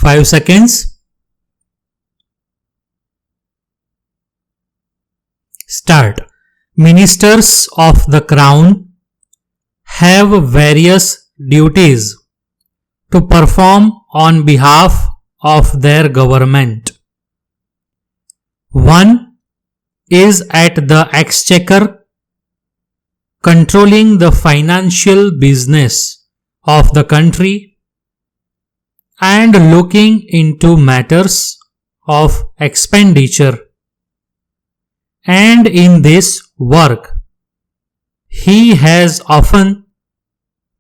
5 seconds. Start. Ministers of the Crown have various duties to perform on behalf of their government. One is at the Exchequer, controlling the financial business of the country and looking into matters of expenditure. And in this work, he has often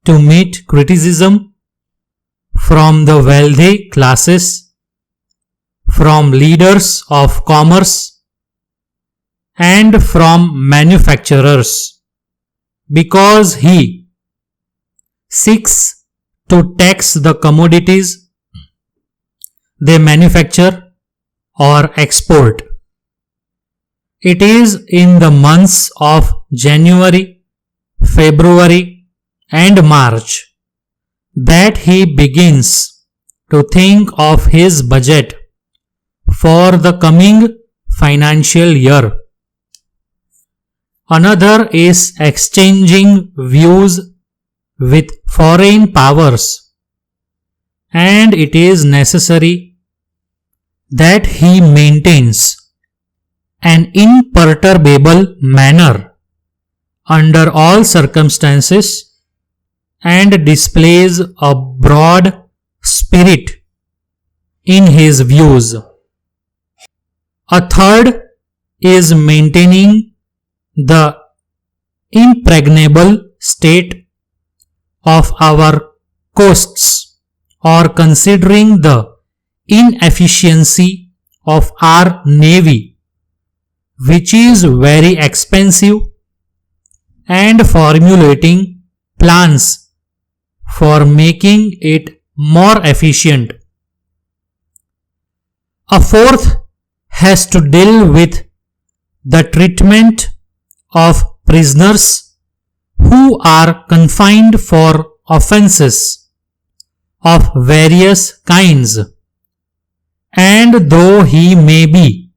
to meet criticism from the wealthy classes, from leaders of commerce, and from manufacturers, because he seeks to tax the commodities they manufacture or export. It is in the months of January, February, and March that he begins to think of his budget for the coming financial year. Another is exchanging views with foreign powers, and it is necessary that he maintains an imperturbable manner under all circumstances and displays a broad spirit in his views. A third is maintaining the impregnable state of our coasts or considering the inefficiency of our navy, which is very expensive, and formulating plans for making it more efficient. A fourth has to deal with the treatment of prisoners who are confined for offences of various kinds, and though he may be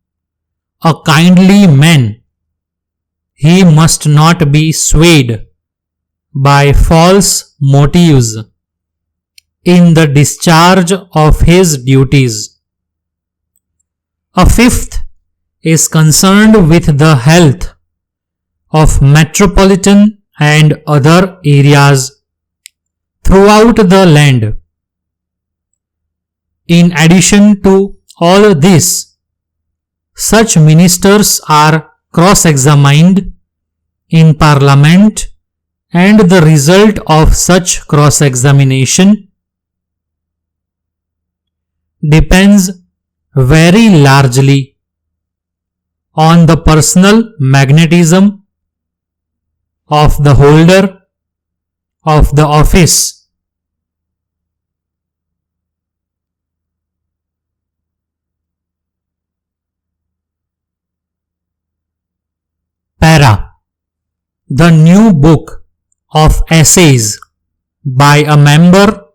a kindly man, he must not be swayed by false motives in the discharge of his duties. A fifth is concerned with the health of metropolitan and other areas throughout the land. In addition to all this, such ministers are cross-examined in Parliament, and the result of such cross-examination depends very largely on the personal magnetism of the holder of the office. Para. The new book of essays by a member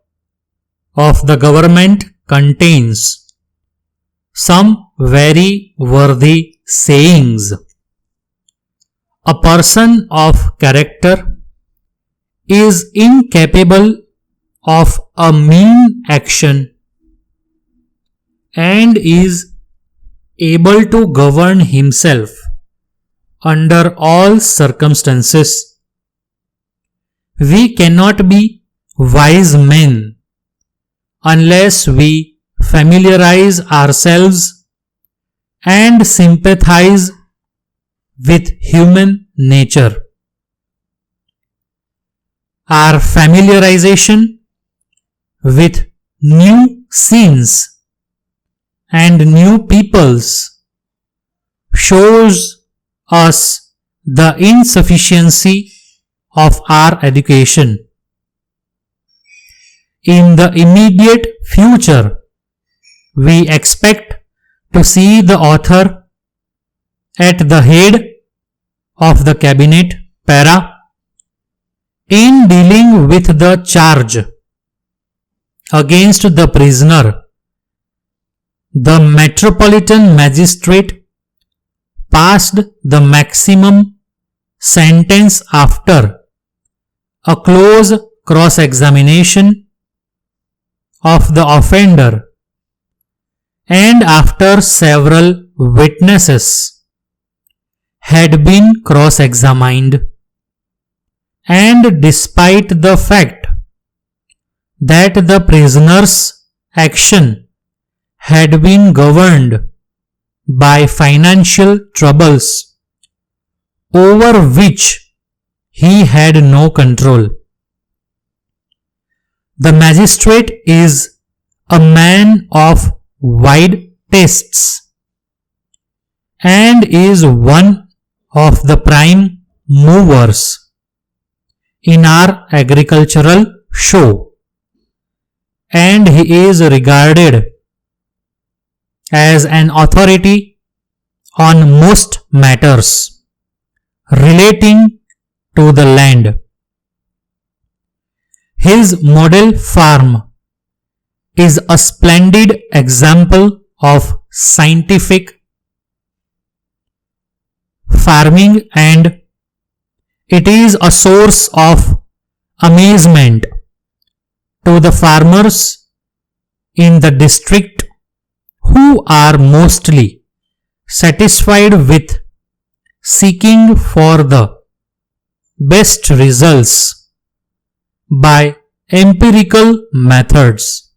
of the government contains some very worthy sayings. A person of character is incapable of a mean action and is able to govern himself under all circumstances. We cannot be wise men unless we familiarize ourselves and sympathize with human nature. Our familiarization with new scenes and new peoples shows us the insufficiency of our education. In the immediate future, we expect to see the author at the head of the cabinet para in dealing with the charge against the prisoner the Metropolitan Magistrate passed the maximum sentence after a close cross-examination of the offender and after several witnesses had been cross-examined, and despite the fact that the prisoner's action had been governed by financial troubles over which he had no control. The magistrate is a man of wide tastes and is one of the prime movers in our agricultural show, and he is regarded as an authority on most matters relating to the land. His model farm is a splendid example of scientific farming, and it is a source of amazement to the farmers in the district, who are mostly satisfied with seeking for the best results by empirical methods.